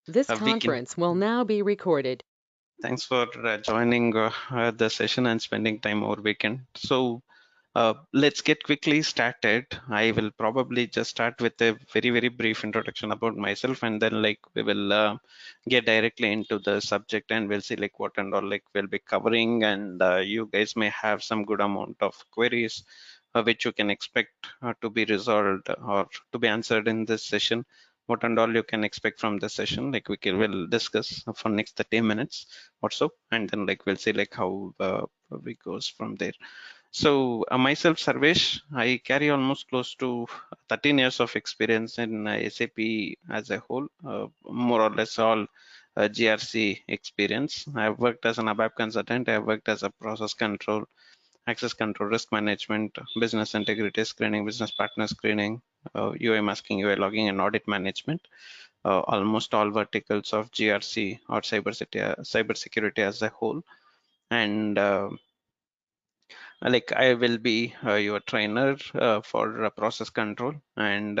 This We can. conference will now be recorded. Thanks for joining the session and spending time over weekend. So let's get quickly started. I will probably just start with a very brief introduction about myself, and then like we will get directly into the subject, and we'll see like what and all like we'll be covering, and you guys may have some good amount of queries which you can expect to be resolved or to be answered in this session. What and all you can expect from this session, like will discuss for next 30 minutes or so, and then like we'll see like how we goes from there. So myself, Sarvesh, I carry almost close to 13 years of experience in SAP as a whole, more or less all GRC experience. I've worked as an ABAP consultant. I've worked as a process control, access control, risk management, business integrity screening, business partner screening, UI masking, UI logging, and audit management. Almost all verticals of GRC or cybersecurity as a whole. And like I will be your trainer for process control, and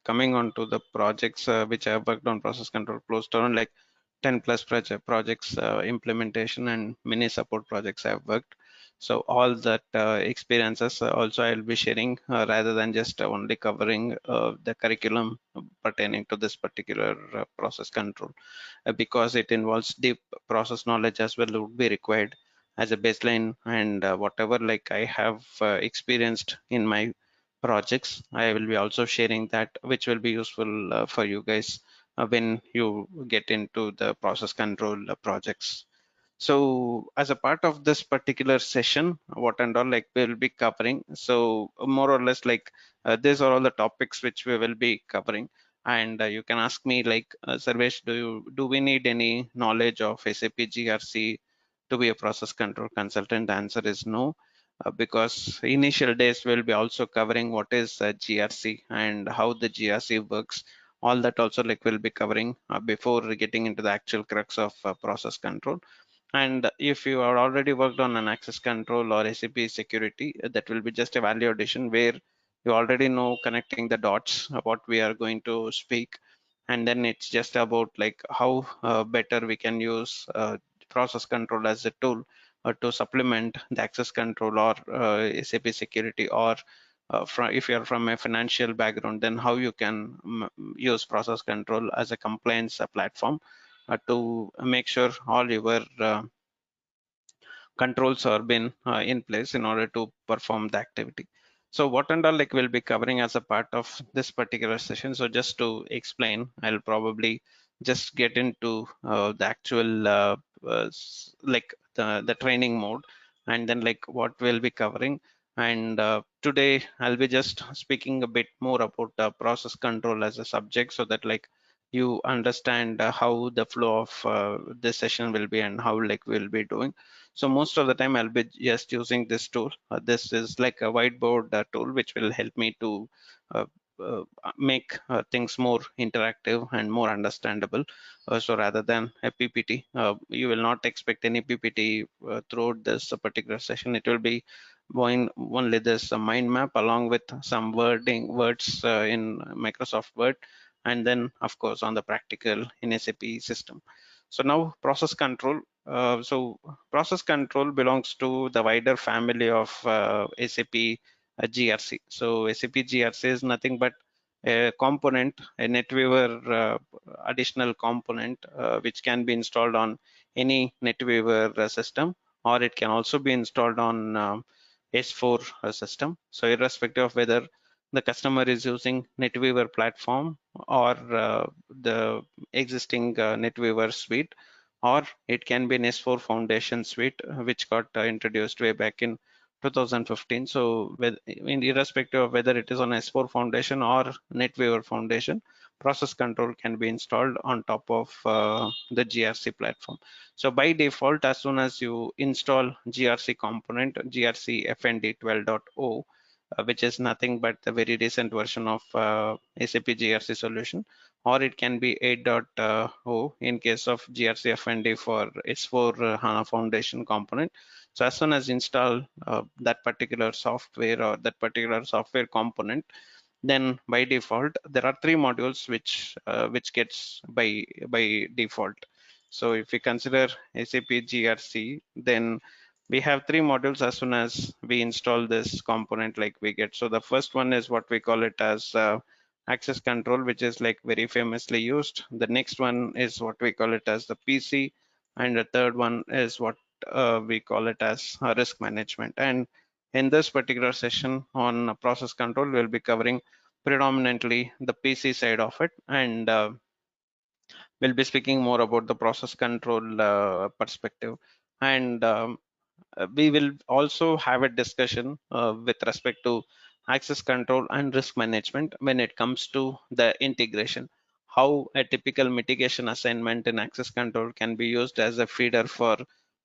coming on to the projects which I have worked on process control, close to around like 10 plus projects, implementation and many support projects I have worked. So all that experiences also I'll be sharing rather than just only covering the curriculum pertaining to this particular process control, because it involves deep process knowledge as well would be required as a baseline, and whatever like I have experienced in my projects, I will be also sharing that, which will be useful for you guys when you get into the process control projects. So as a part of this particular session, what and all like we'll be covering. So more or less like these are all the topics which we will be covering. And you can ask me like, Sarvesh, do we need any knowledge of SAP GRC to be a process control consultant? The answer is no, because initial days we'll be also covering what is GRC and how the GRC works. All that also like we'll be covering before getting into the actual crux of process control. And if you are already worked on an access control or SAP security, that will be just a value addition where you already know connecting the dots of what we are going to speak. And then it's just about like how better we can use process control as a tool to supplement the access control or SAP security, or if you're from a financial background, then how you can use process control as a compliance platform to make sure all your controls are been in place in order to perform the activity. So what and all like we'll be covering as a part of this particular session. So just to explain, I'll probably just get into the actual like the training mode, and then like what we'll be covering. And today I'll be just speaking a bit more about process control as a subject, so that like you understand how the flow of this session will be and how like we'll be doing. So most of the time I'll be just using this tool. This is like a whiteboard tool which will help me to uh, make things more interactive and more understandable. So rather than a PPT, you will not expect any PPT throughout this particular session. It will be going only this mind map along with some words in Microsoft Word, and then of course on the practical in SAP system. So now process control. So process control belongs to the wider family of SAP GRC. So SAP GRC is nothing but a component, a NetWeaver additional component, which can be installed on any NetWeaver system, or it can also be installed on S4 system. So irrespective of whether the customer is using NetWeaver platform or the existing NetWeaver suite, or it can be an S4 Foundation suite, which got introduced way back in 2015. So, irrespective of whether it is on S4 Foundation or NetWeaver Foundation, process control can be installed on top of the GRC platform. So, by default, as soon as you install GRC component, GRC FND 12.0, which is nothing but the very recent version of SAP GRC solution, or it can be 8.0 in case of GRC FND for S4 HANA Foundation component. So as soon as install that particular software or that particular software component, then by default there are three modules which gets by default. So if we consider SAP GRC, then we have three modules as soon as we install this component, like we get. So the first one is what we call it as access control, which is like very famously used. The next one is what we call it as the PC, and the third one is what we call it as risk management. And in this particular session on process control, we'll be covering predominantly the PC side of it, and we'll be speaking more about the process control perspective. And we will also have a discussion with respect to access control and risk management when it comes to the integration. How a typical mitigation assignment in access control can be used as a feeder for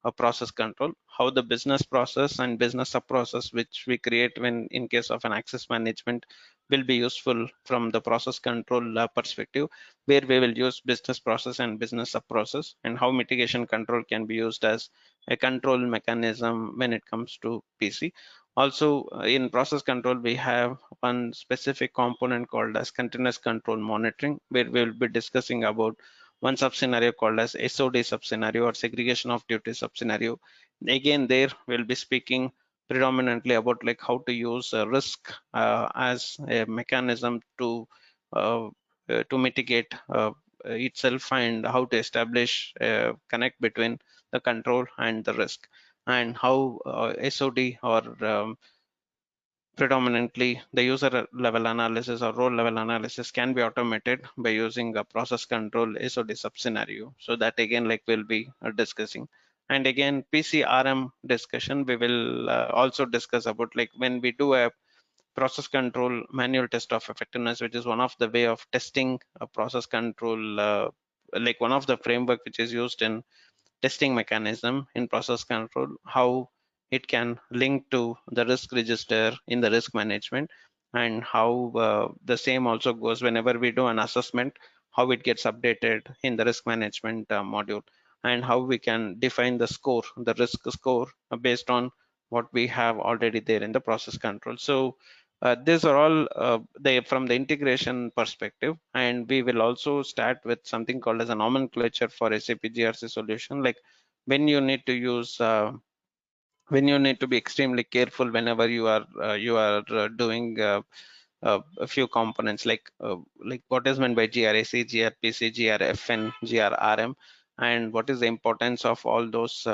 a process control, how the business process and business sub process which we create when in case of an access management will be useful from the process control perspective, where we will use business process and business sub process, and how mitigation control can be used as a control mechanism when it comes to PC. Also, in process control, we have one specific component called as continuous control monitoring, where we will be discussing about one sub scenario called as SOD sub scenario or segregation of duties sub scenario. Again, there we'll be speaking predominantly about like how to use risk as a mechanism to mitigate itself, and how to establish connect between the control and the risk, and how SOD or predominantly the user level analysis or role level analysis can be automated by using a process control SOD sub scenario. So that again like we'll be discussing. And again, PCRM discussion, we will also discuss about like when we do a process control manual test of effectiveness, which is one of the way of testing a process control, like one of the framework which is used in testing mechanism in process control, how it can link to the risk register in the risk management, and how the same also goes whenever we do an assessment, how it gets updated in the risk management module, and how we can define the score, the risk score, based on what we have already there in the process control. So these are all they from the integration perspective, and we will also start with something called as a nomenclature for SAP GRC solution, like when you need to use when you need to be extremely careful whenever you are doing a few components, like what is meant by GRAC, GRPC, GRFN, GRRM, and what is the importance of all those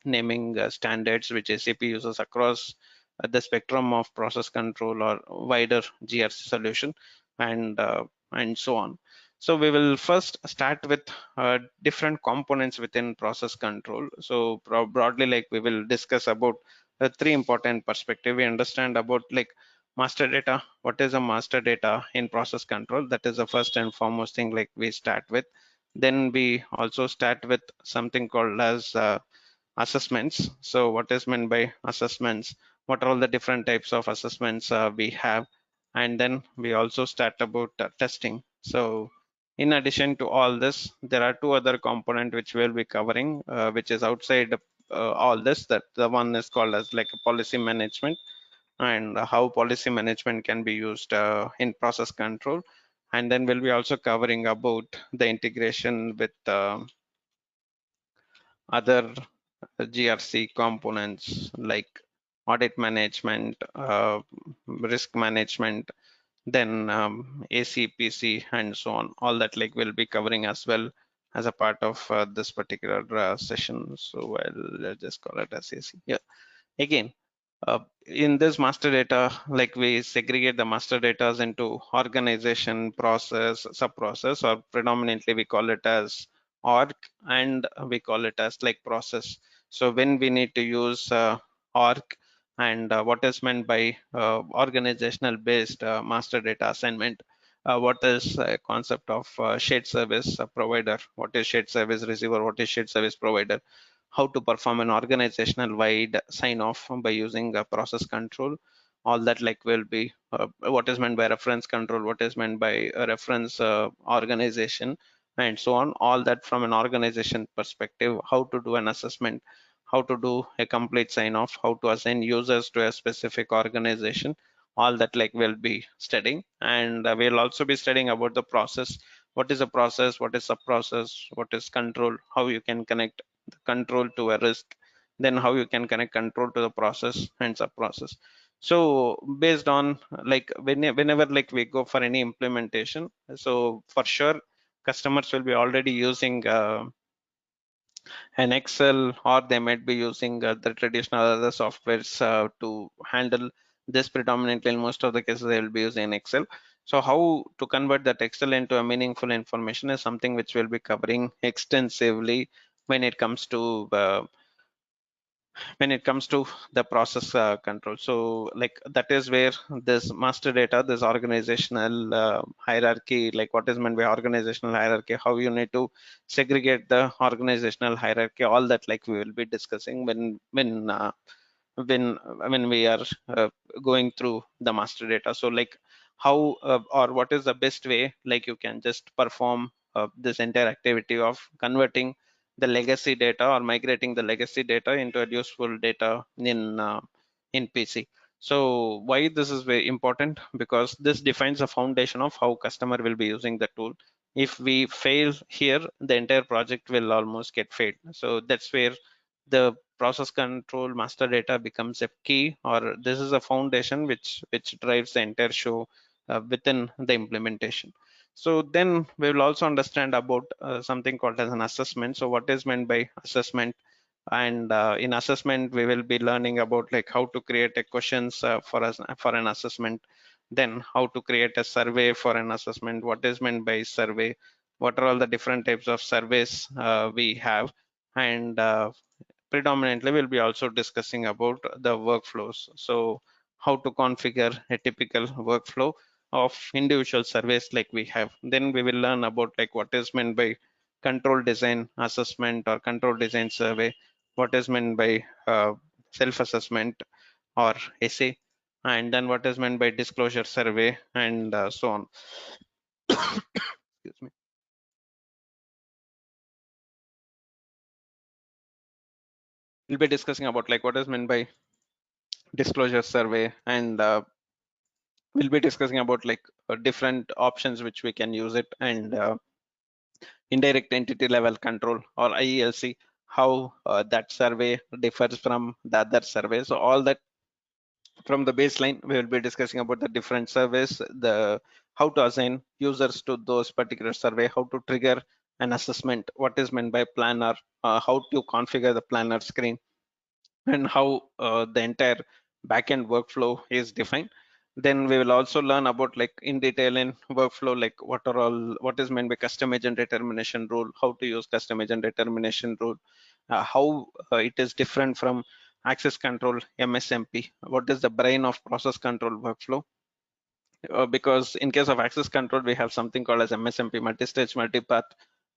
naming standards which SAP uses across the spectrum of process control or wider GRC solution, and so on. So we will first start with different components within process control. So broadly, like we will discuss about three important perspective. We understand about like master data. What is a master data in process control? That is the first and foremost thing like we start with. Then we also start with something called as assessments. So what is meant by assessments? What are all the different types of assessments we have? And then we also start about testing. So in addition to all this, there are two other components which we'll be covering, which is outside all this. That the one is called as like a policy management, and how policy management can be used in process control. And then we'll be also covering about the integration with other GRC components like audit management, risk management, then ACPC, and so on. All that like we'll be covering as well as a part of this particular session. So I'll just call it as AC. Yeah. Again, in this master data, like we segregate the master data into organization, process, sub-process, or predominantly we call it as org, and we call it as like process. So when we need to use org, and what is meant by organizational based master data assignment, what is a concept of shared service provider, what is shared service receiver, what is shared service provider, how to perform an organizational wide sign off by using a process control. All that like will be what is meant by reference control, what is meant by a reference organization, and so on. All that from an organization perspective, how to do an assessment, how to do a complete sign off, how to assign users to a specific organization. all that like we'll be studying. And we'll also be studying about the process. What is a process, what is a process, what is control, how you can connect the control to a risk, then how you can connect control to the process and sub process. So based on like whenever like we go for any implementation, so for sure customers will be already using an Excel, or they might be using the traditional other softwares to handle this. Predominantly in most of the cases they will be using Excel. So how to convert that Excel into a meaningful information is something which we'll be covering extensively when it comes to the process control. So like that is where this master data, this organizational hierarchy, like what is meant by organizational hierarchy, how you need to segregate the organizational hierarchy, all that like we will be discussing when we are going through the master data. So like how or what is the best way like you can just perform this entire activity of converting the legacy data or migrating the legacy data into a useful data in PC. So why this is very important, because this defines the foundation of how customer will be using the tool. If we fail here, the entire project will almost get failed. So that's where the process control master data becomes a key, or this is a foundation which drives the entire show within the implementation. So then we will also understand about something called as an assessment. So what is meant by assessment? And in assessment we will be learning about like how to create a questions for us for an assessment, then how to create a survey for an assessment, what is meant by survey, what are all the different types of surveys we have, and predominantly we'll be also discussing about the workflows. So how to configure a typical workflow of individual surveys like we have. Then we will learn about like what is meant by control design assessment or control design survey, what is meant by self-assessment or essay, and then what is meant by disclosure survey, and so on. Excuse me. We'll be discussing about like what is meant by disclosure survey, and we'll be discussing about like different options which we can use it, and indirect entity level control or IELC, how that survey differs from the other survey. So all that from the baseline, we will be discussing about the different surveys, the how to assign users to those particular survey, how to trigger an assessment, what is meant by planner, how to configure the planner screen, and how the entire backend workflow is defined. Then we will also learn about like in detail in workflow, like what is meant by custom agent determination rule, how to use custom agent determination rule, how it is different from access control MSMP, what is the brain of process control workflow, because in case of access control we have something called as MSMP, multi-stage multipath,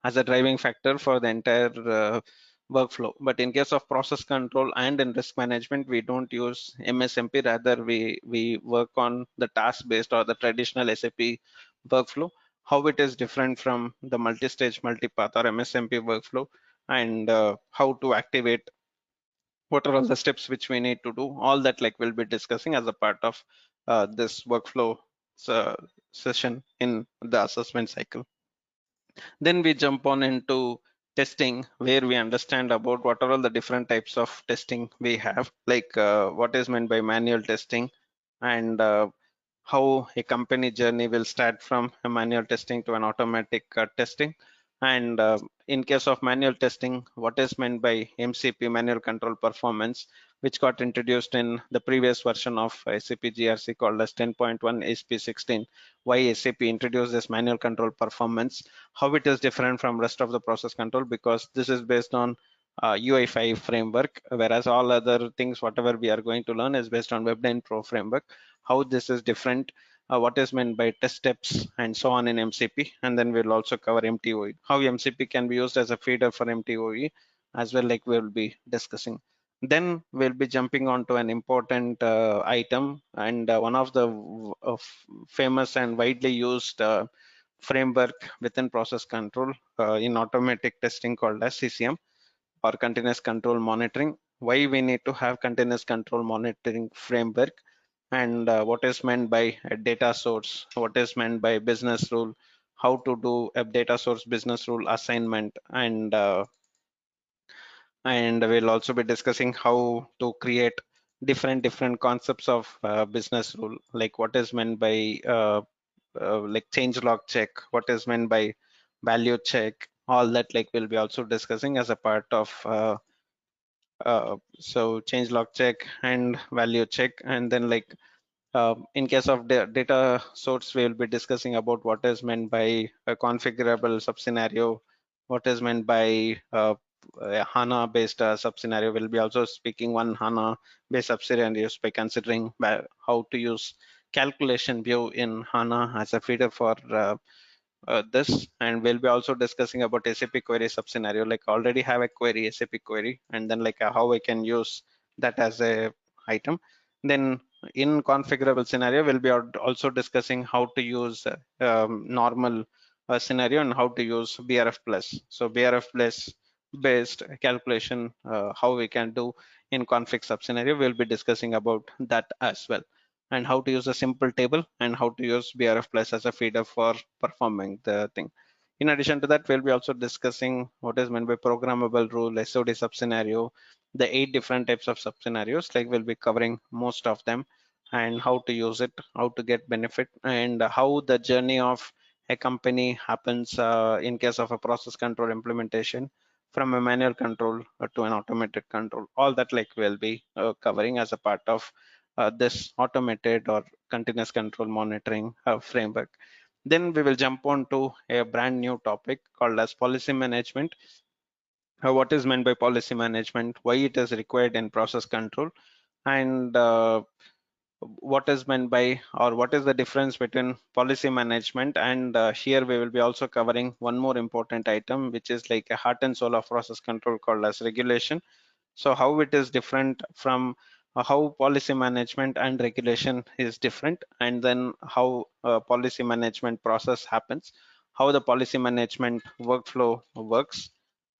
as a driving factor for the entire workflow. But in case of process control and in risk management, we don't use MSMP, rather we work on the task based or the traditional SAP workflow, how it is different from the multi-stage multipath or MSMP workflow, and how to activate, what are all the steps which we need to do, all that like we'll be discussing as a part of this workflow uh, session in the assessment cycle. Then we jump on into testing, where we understand about what are all the different types of testing we have, like what is meant by manual testing, and how a company journey will start from a manual testing to an automatic testing. And in case of manual testing, what is meant by MCP, manual control performance, which got introduced in the previous version of SAP GRC called as 10.1 SP16. Why SAP introduced this manual control performance, how it is different from rest of the process control, because this is based on UI5 framework, whereas all other things whatever we are going to learn is based on WebDyn Pro framework. How this is different, what is meant by test steps, and so on in MCP. And then we'll also cover MTOE, how MCP can be used as a feeder for MTOE as well, like we'll be discussing. Then we'll be jumping on to an important item, and one of the famous and widely used framework within process control in automatic testing called as CCM, or continuous control monitoring. Why we need to have continuous control monitoring framework? and what is meant by a data source, what is meant by business rule, how to do a data source business rule assignment, and we'll also be discussing how to create different concepts of business rule, like what is meant by like change log check, what is meant by value check, all that like we'll be also discussing as a part of so change log check and value check. And then like in case of the data source, we will be discussing about what is meant by a configurable subscenario, what is meant by a HANA based subscenario. We'll be also speaking one HANA based subscenarios by considering how to use calculation view in HANA as a feeder for this. And we'll be also discussing about SAP query sub scenario, like already have a query, SAP query, and then like how I can use that as a item. Then in configurable scenario, we'll be also discussing how to use normal scenario and how to use BRF plus. So BRF plus based calculation, how we can do in config sub scenario, we'll be discussing about that as well, and how to use a simple table and how to use BRF plus as a feeder for performing the thing. In addition to that, we'll be also discussing what is meant by programmable rule, SOD sub-scenario, the 8 different types of sub-scenarios, like we'll be covering most of them, and how to use it, how to get benefit, and how the journey of a company happens in case of a process control implementation from a manual control to an automated control. All that like we'll be covering as a part of this automated or continuous control monitoring framework. Then we will jump on to a brand new topic called as policy management. What is meant by policy management, why it is required in process control, and what is meant by, or what is the difference between policy management. And here we will be also covering one more important item, which is like a heart and soul of process control called as regulation. So how it is different from how policy management and regulation is different, and then how policy management process happens, how the policy management workflow works,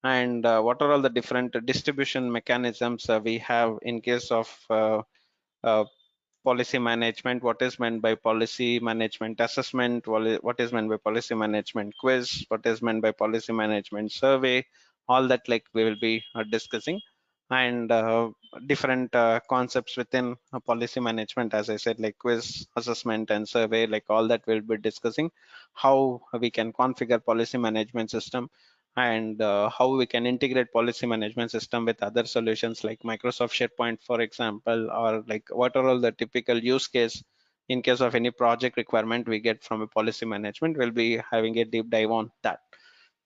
and what are all the different distribution mechanisms we have in case of uh, policy management, what is meant by policy management assessment, what is meant by policy management quiz, what is meant by policy management survey, all that like we will be discussing. And different concepts within policy management, as I said, like quiz, assessment, and survey, like all that we'll be discussing, how we can configure policy management system, and how we can integrate policy management system with other solutions like Microsoft SharePoint, for example, or like what are all the typical use case in case of any project requirement we get from a policy management. We'll be having a deep dive on that.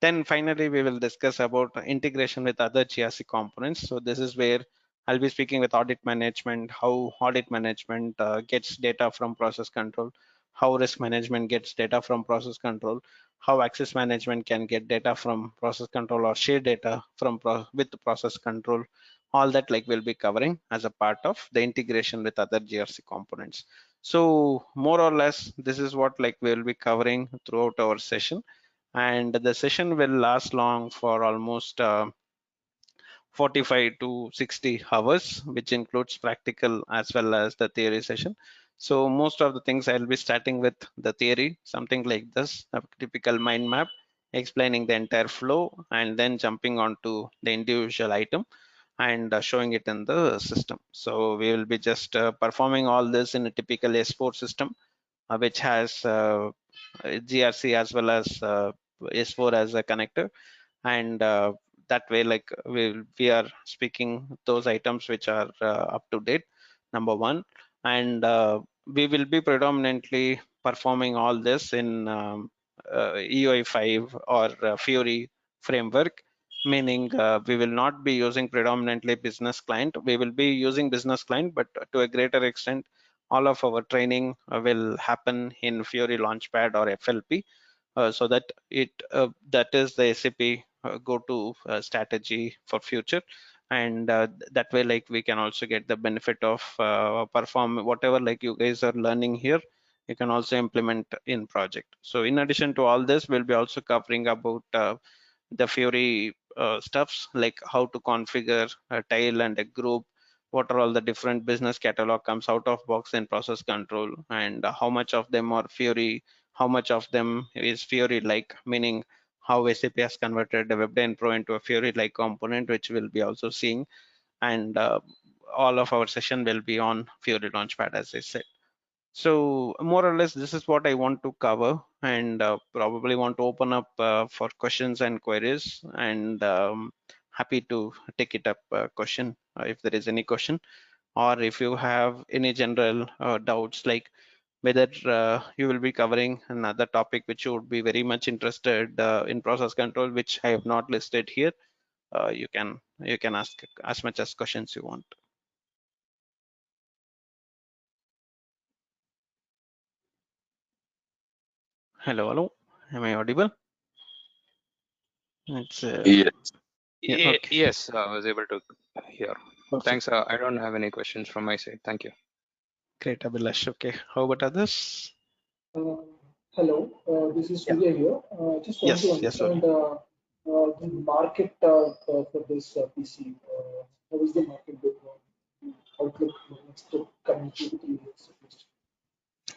Then finally, we will discuss about integration with other GRC components. So this is where I'll be speaking with audit management, how audit management gets data from process control, how risk management gets data from process control, how access management can get data from process control or share data from with the process control. All that like we'll be covering as a part of the integration with other GRC components. So more or less, this is what like we'll be covering throughout our session, and the session will last long for almost 45 to 60 hours, which includes practical as well as the theory session. So most of the things I'll be starting with the theory, something like this, a typical mind map, explaining the entire flow, and then jumping onto the individual item and showing it in the system. So we will be just performing all this in a typical S4 system, which has GRC as well as S4 as a connector, and that way like we are speaking those items which are up to date, number one. And we will be predominantly performing all this in EOI 5 or Fury framework, meaning we will not be using predominantly business client. We will be using business client, but to a greater extent all of our training will happen in Fury Launchpad or FLP, so that that is the SAP go-to strategy for future. And that way like we can also get the benefit of perform whatever like you guys are learning here, you can also implement in project. So in addition to all this, we'll be also covering about the Fury stuffs, like how to configure a tile and a group, what are all the different business catalog comes out of box in process control, and how much of them are Fiori, how much of them is Fiori like, meaning how SAP has converted the WebDyn Pro into a Fiori like component, which we'll be also seeing. And all of our session will be on Fiori Launchpad, as I said. So more or less, this is what I want to cover, and probably want to open up for questions and queries, and happy to take it up question if there is any question, or if you have any general doubts, like whether you will be covering another topic which you would be very much interested in process control, which I have not listed here. You can ask as much as questions you want. Hello, hello. Am I audible? It's Yes. yeah, okay. Yes, I was able to hear. Perfect. Thanks. I don't have any questions from my side. Thank you. Great, Abhilash. Okay, how about others? Hello, this is Yeah. Surya here. Just want to Yes, Surya. understand the market for this PC. How is the market going on? Outlook for next coming 2 to 3 years at least.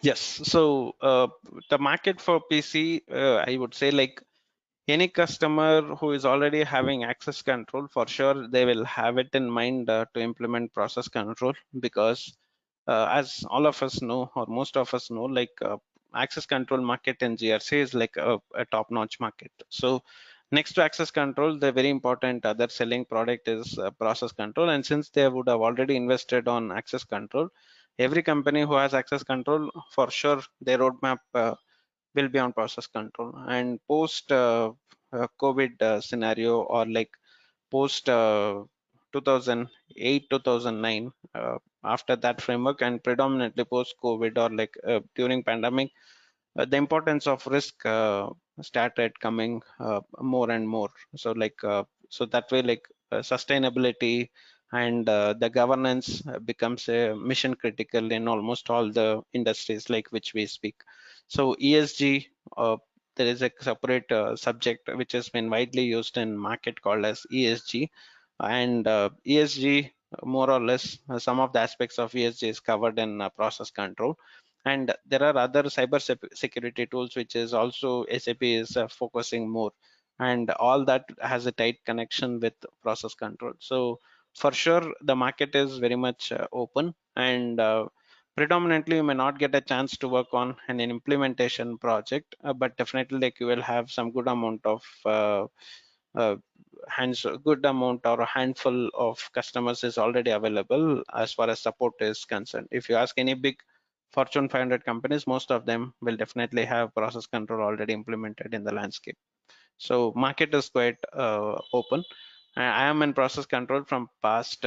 Yes, so the market for PC, I would say, like any customer who is already having access control, for sure they will have it in mind to implement process control, because as all of us know, or most of us know, like access control market in GRC is like a top-notch market. So next to access control, the very important other selling product is process control. And since they would have already invested on access control, every company who has access control, for sure their roadmap will be on process control. And post COVID scenario, or like post 2008 2009, after that framework, and predominantly post COVID, or like during pandemic, the importance of risk started coming more and more. So like so that way, like sustainability and the governance becomes a mission critical in almost all the industries like which we speak. So ESG, there is a separate subject which has been widely used in market called as ESG. And ESG, more or less, some of the aspects of ESG is covered in process control. And there are other cyber security tools which is also SAP is focusing more, and all that has a tight connection with process control. So for sure the market is very much open, and predominantly you may not get a chance to work on an implementation project, but definitely like you will have some good amount of uh, good amount or a handful of customers is already available as far as support is concerned. If you ask any big Fortune 500 companies, most of them will definitely have process control already implemented in the landscape. So market is quite open. I am in process control from past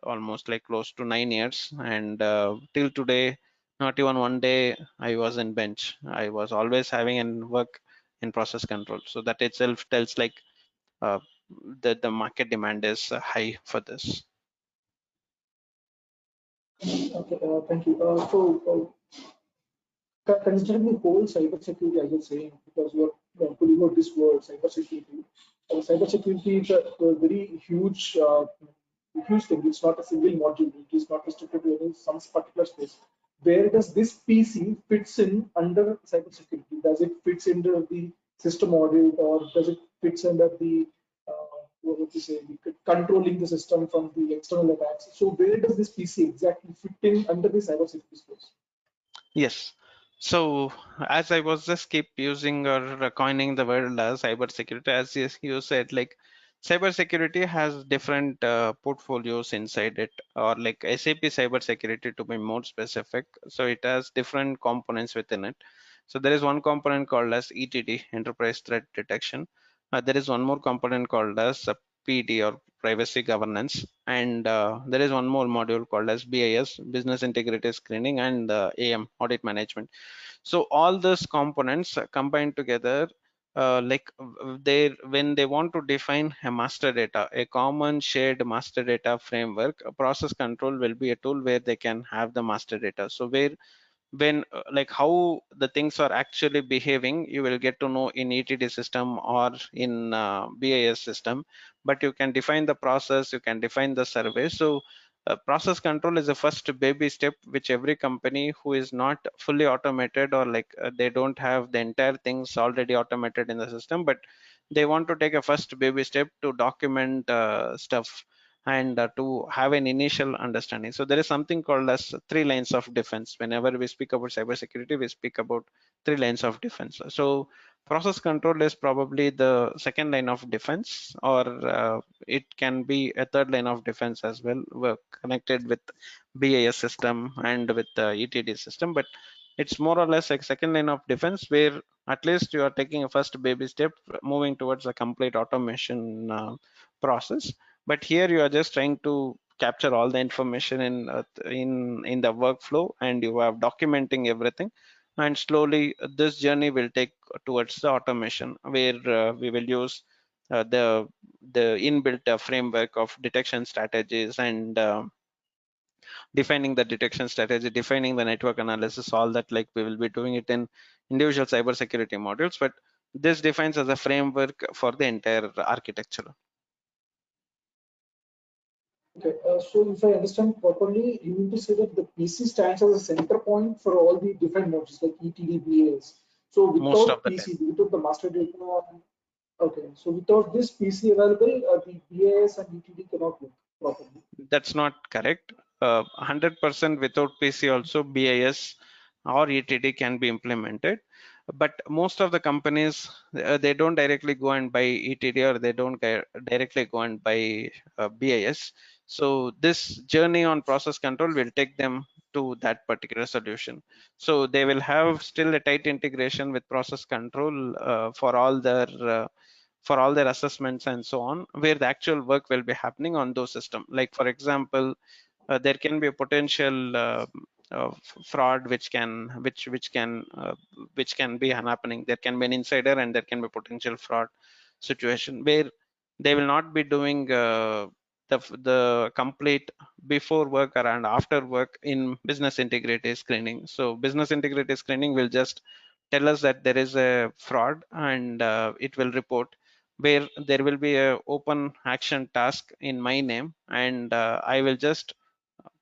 almost like close to 9 years, and till today, not even one day I was in bench. I was always having an work in process control. So that itself tells like uh, the market demand is high for this. Okay, thank you. Considering the whole cybersecurity, I was saying, because you're putting out this word cybersecurity. Cybersecurity is a very huge thing. It's not a single module. It is not restricted to any some particular space. Where does this PC fits in under cybersecurity? Does it fits under the system audit, or does it fits under the what would you say, controlling the system from the external attacks? So where does this PC exactly fit in under the cybersecurity space? Yes. So as I was just keep using or coining the word as cybersecurity, as you said, like cybersecurity has different portfolios inside it, or like SAP cybersecurity to be more specific. So it has different components within it. So there is one component called as ETD, Enterprise Threat Detection. There is one more component called as PD, or Privacy Governance, and there is one more module called as BIS, Business Integrity Screening, and AM, Audit Management. So all those components combined together, they when they want to define a master data, a common shared master data framework, a process control will be a tool where they can have the master data. So where when like how the things are actually behaving, you will get to know in ETD system or in BIS system, but you can define the process, you can define the survey. So Process control is the first baby step which every company who is not fully automated, or like they don't have the entire things already automated in the system, but they want to take a first baby step to document stuff and to have an initial understanding. So there is something called as 3 lines of defense. Whenever we speak about cybersecurity, we speak about 3 lines of defense. So process control is probably the second line of defense, or it can be a third line of defense as well. We're connected with BAS system and with the ETD system, but it's more or less like second line of defense, where at least you are taking a first baby step moving towards a complete automation process. But here you are just trying to capture all the information in the workflow, and you are documenting everything, and slowly this journey will take towards the automation, where we will use the inbuilt framework of detection strategies, and defining the detection strategy, defining the network analysis, all that, like we will be doing it in individual cybersecurity modules, but this defines as a framework for the entire architecture. Okay, so if I understand properly, you mean to say that the PC stands as a center point for all the different modules like ETD, BAS. So Most of without the time. PC, without the master data, okay, so without this PC available, the BAS and ETD cannot work properly. That's not correct. 100% without PC also BIS or ETD can be implemented, but most of the companies they don't directly go and buy ETD, or they don't directly go and buy BIS. So this journey on process control will take them to that particular solution. So they will have still a tight integration with process control for all their assessments and so on, where the actual work will be happening on those systems. Like for example, there can be a potential fraud which can be happening. There can be an insider and there can be potential fraud situation, where they will not be doing the complete before work and after work in business integrity screening. So business integrity screening will just tell us that there is a fraud, and it will report, where there will be a open action task in my name, and I will just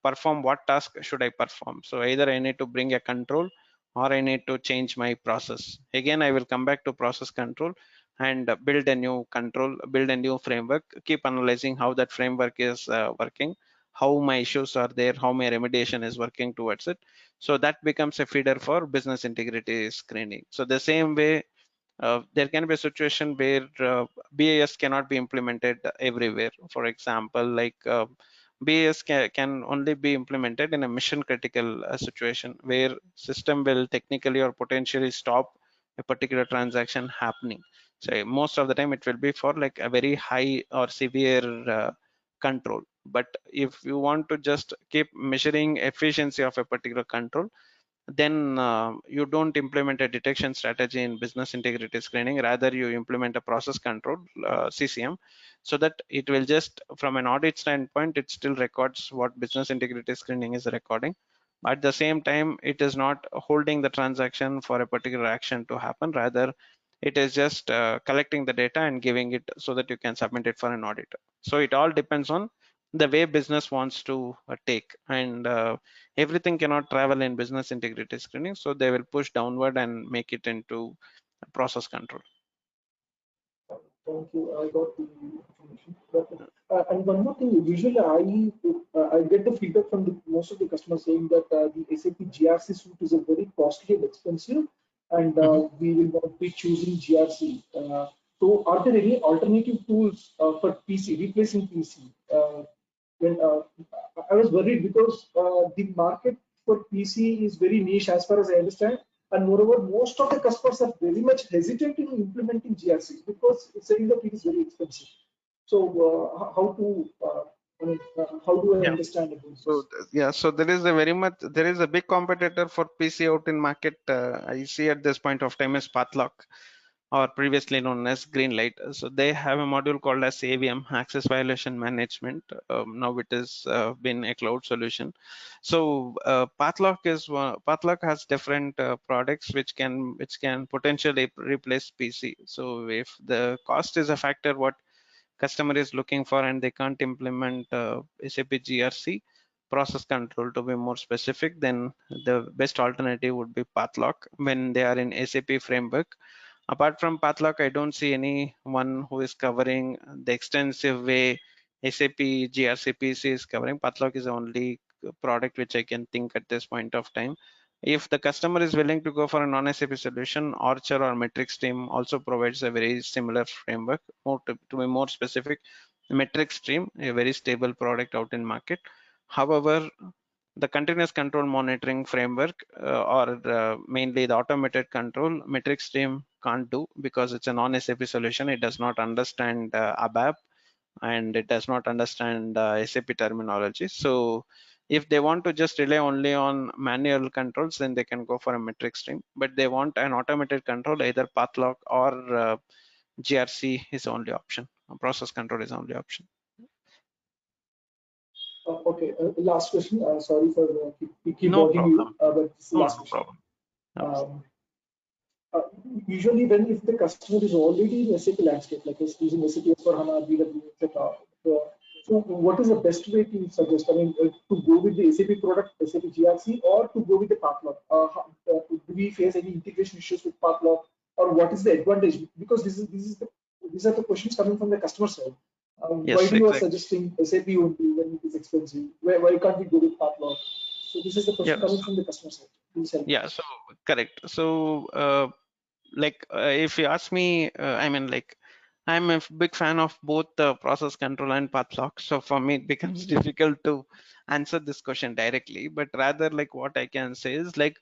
perform what task should I perform. So either I need to bring a control, or I need to change my process. Again, I will come back to process control and build a new control, build a new framework, keep analyzing how that framework is working, how my issues are there, how my remediation is working towards it. So that becomes a feeder for business integrity screening. So the same way, there can be a situation where BAS cannot be implemented everywhere. For example, like BAS can only be implemented in a mission critical situation, where system will technically or potentially stop a particular transaction happening. So most of the time it will be for like a very high or severe control. But if you want to just keep measuring efficiency of a particular control, then you don't implement a detection strategy in business integrity screening. Rather, you implement a process control CCM, so that it will just, from an audit standpoint, it still records what business integrity screening is recording. At the same time, it is not holding the transaction for a particular action to happen. Rather, it is just collecting the data and giving it so that you can submit it for an auditor. So it all depends on the way business wants to take, and everything cannot travel in business integrity screening, so they will push downward and make it into process control. Thank you. I got the information. And one more thing, usually I get the feedback from most of the customers saying that the SAP GRC suite is a very costly and expensive, and we will not be choosing GRC. So, are there any alternative tools for PC replacing PC? When I was worried because the market for PC is very niche as far as I understand, and moreover, most of the customers are very much hesitant in implementing GRC because it's saying that it is very expensive. So how do I understand about this? So so there is a big competitor for PC out in market. I see at this point of time is Pathlock, or previously known as Greenlight. So they have a module called as AVM, Access Violation Management. Now it has been a cloud solution. So Pathlock has different products which can potentially replace PC. So if the cost is a factor, what customer is looking for, and they can't implement SAP GRC, process control to be more specific, then the best alternative would be Pathlock when they are in SAP framework. Apart from Pathlock, I don't see anyone who is covering the extensive way SAP GRC PC is covering. Pathlock is the only product which I can think at this point of time. If the customer is willing to go for a non-SAP solution, Archer or Metrics Stream also provides a very similar framework. To be more specific, Metrics Stream, a very stable product out in market. However, the continuous control monitoring framework or mainly the automated control, Metrics Stream can't do because it's a non-SAP solution. It does not understand ABAP and it does not understand SAP terminology. So if they want to just rely only on manual controls, then they can go for a metric stream. But they want an automated control, either Pathlock or GRC is the only option. Process control is the only option. Okay, last question. Sorry for keep No bothering problem. you, but this is the No, last no question. problem. Uh, Usually when if the customer is already in SAP landscape, like is using SAP S/4HANA, BW, etc. So what is the best way to suggest? I mean, to go with the SAP product, SAP GRC, or to go with the Pathlock? Do we face any integration issues with Pathlock, or what is the advantage? Because these are the questions coming from the customer side. Why Yes, do you are exactly. suggesting SAP only when it is expensive? Why can't we go with Pathlock? So this is the question Yeah, coming from the customer side. Please help yeah, us. so correct. So if you ask me, I mean, like, I'm a big fan of both the process control and Pathlock. So for me, it becomes difficult to answer this question directly. But rather, like, what I can say is, like,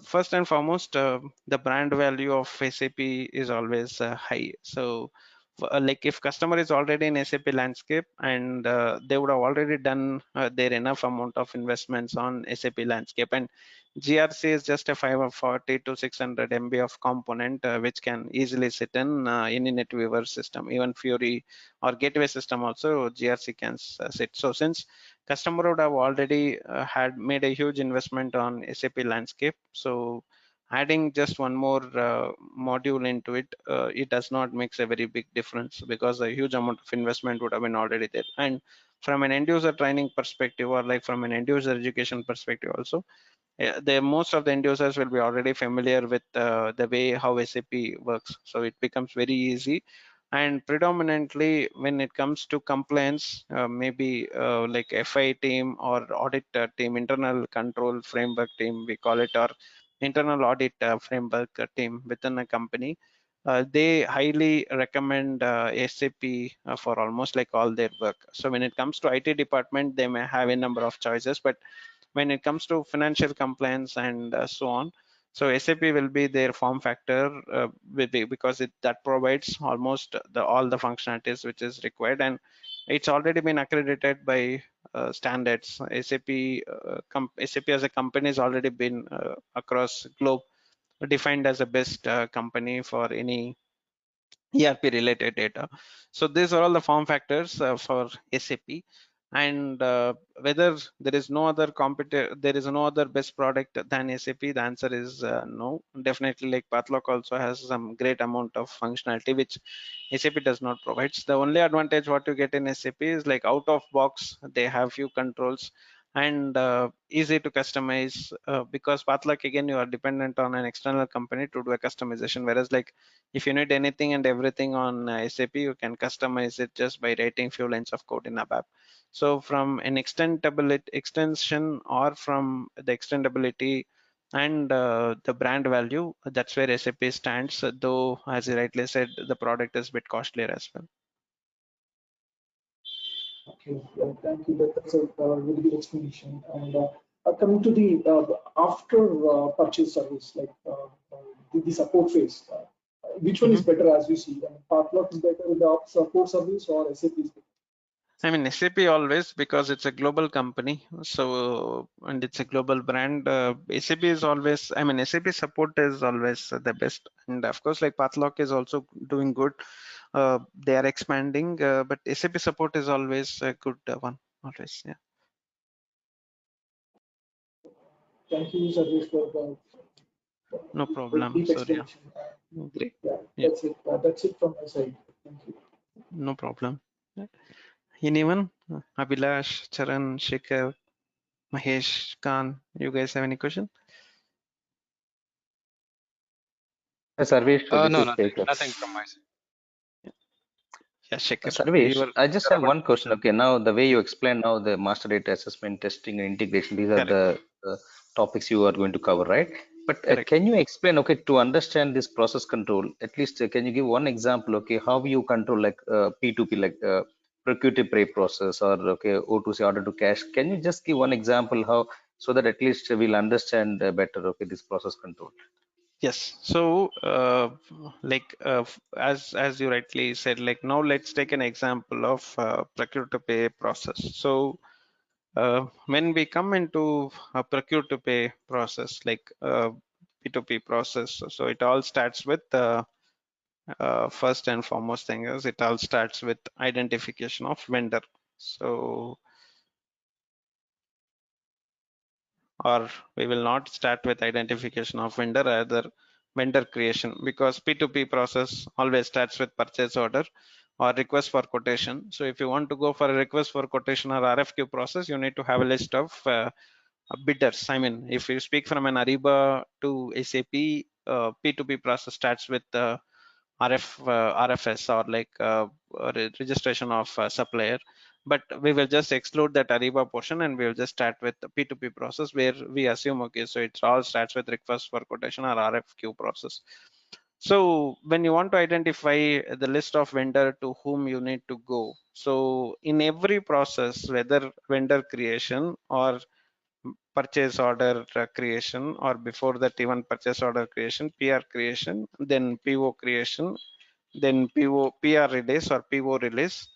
first and foremost, the brand value of SAP is always high. So, like, if customer is already in SAP landscape and they would have already done their enough amount of investments on SAP landscape, and GRC is just a 540 to 600 MB of component which can easily sit in any NetWeaver system, even Fury or gateway system also GRC can sit. So since customer would have already had made a huge investment on SAP landscape, so adding just one more module into it, it does not makes a very big difference because a huge amount of investment would have been already there. And from an end user training perspective or like from an end user education perspective also, most of the end users will be already familiar with the way how SAP works. So it becomes very easy. And predominantly when it comes to compliance, maybe like FI team or audit team, internal control framework team, we call it, or internal audit framework team within a company, they highly recommend SAP for almost like all their work. So when it comes to IT department, they may have a number of choices, but when it comes to financial compliance and so on, so SAP will be their form factor because that provides almost all the functionalities which is required, and it's already been accredited by standards. SAP as a company has already been across globe defined as a best company for any ERP related data. So these are all the form factors for SAP, and whether there is no other there is no other best product than SAP, the answer is no. Definitely, like Pathlock also has some great amount of functionality which SAP does not provide. The only advantage what you get in SAP is like out of box, they have few controls and easy to customize because Pathlock, again, you are dependent on an external company to do a customization, whereas like if you need anything and everything on SAP, you can customize it just by writing few lines of code in ABAP. So from an extension or from the extendability and the brand value, that's where SAP stands, though as you rightly said, the product is a bit costlier as well. Okay, yeah, thank you. That's a really good explanation. And coming to the after purchase service, like the support phase, which one is better as you see? I mean, Pathlock is better with the support service or SAP is better? I mean, SAP always, because it's a global company, so and it's a global brand. SAP is always, I mean, SAP support is always the best, and of course, like Pathlock is also doing good. They are expanding, but SAP support is always a good one, always. Yeah. Thank you, Sarvesh, for No the problem. deep Sorry. explanation. Great. Yeah, Yeah. that's it from my side. Thank you. No problem. Anyone? Abhilash, Charan, Shekhar. Mahesh, Khan, you guys have any question? Sarvesh, this No, is nothing, Shekhar. nothing from my side. Yeah, Shekhar, Sarvesh, you were I just You're have about one question. Okay, now the way you explain now the master data assessment, testing, and integration, these are correct, the topics you are going to cover, right? But correct. can you explain, okay, to understand this process control, at least can you give one example, okay, how you control like P2P, like procure to pay process or okay, O2C, order to cash? Can you just give one example how, so that at least we'll understand better, okay, this process control? Yes. So, as you rightly said, like now let's take an example of procure to pay process. So, when we come into a procure to pay process, like P2P process, so it all starts with first and foremost thing is it all starts with identification of vendor. So, or we will not start with identification of vendor, rather vendor creation, because P2P process always starts with purchase order or request for quotation. So if you want to go for a request for quotation or RFQ process, you need to have a list of bidders. I mean, if you speak from an Ariba to SAP, P2P process starts with RFS or like registration of supplier, but we will just exclude that Ariba portion and we will just start with the P2P process where we assume, okay, so it all starts with request for quotation or RFQ process. So when you want to identify the list of vendor to whom you need to go, so in every process, whether vendor creation or purchase order creation, or before that even purchase order creation, PR creation, then PO creation, then PR release or PO release.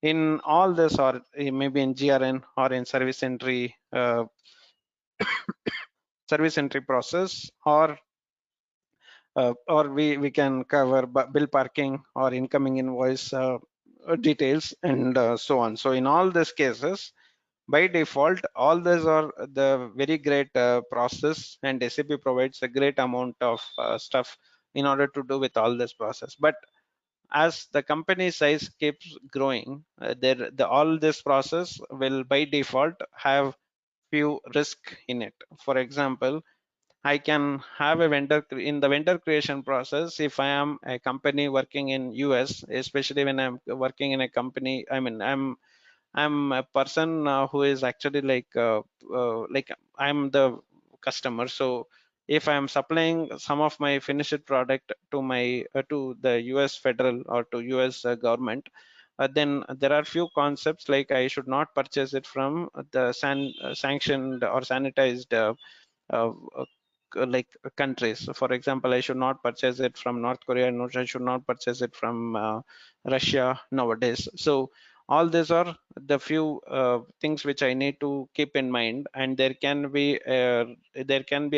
In all this, or maybe in GRN or in service entry process, or we can cover bill parking or incoming invoice details and so on. So in all these cases, by default, all these are the very great process, and SAP provides a great amount of stuff in order to do with all this process. But as the company size keeps growing, all this process will by default have few risk in it. For example, I can have a vendor in the vendor creation process. If I am a company working in US, especially when I'm working in a company, I mean, I'm a person who is actually like I'm the customer. So if I'm supplying some of my finished product to my to the US federal or to US government, then there are few concepts like I should not purchase it from the sanctioned or sanitized uh, uh, like countries. So for example, I should not purchase it from North Korea, no, I should not purchase it from Russia nowadays. So all these are the few things which I need to keep in mind, and there can be a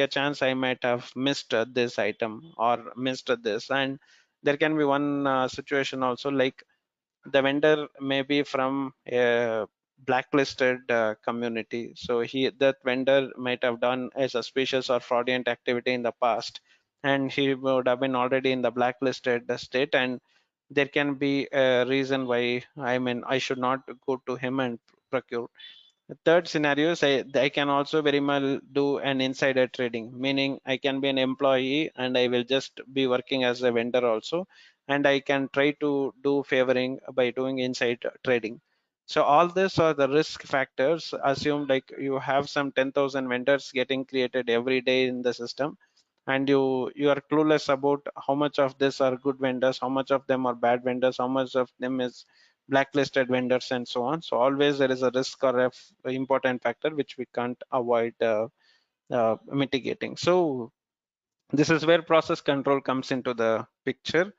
chance I might have missed this item or missed this. And there can be one situation also, like the vendor may be from a blacklisted community, so that vendor might have done a suspicious or fraudulent activity in the past, and he would have been already in the blacklisted state, and there can be a reason why, I mean, I should not go to him and procure. The third scenario is I can also very well do an insider trading, meaning I can be an employee and I will just be working as a vendor also, and I can try to do favoring by doing inside trading. So all this are the risk factors. Assume like you have some 10,000 vendors getting created every day in the system, and you are clueless about how much of this are good vendors, how much of them are bad vendors, how much of them is blacklisted vendors, and so on. So always there is a risk or a important factor which we can't avoid mitigating. So this is where process control comes into the picture.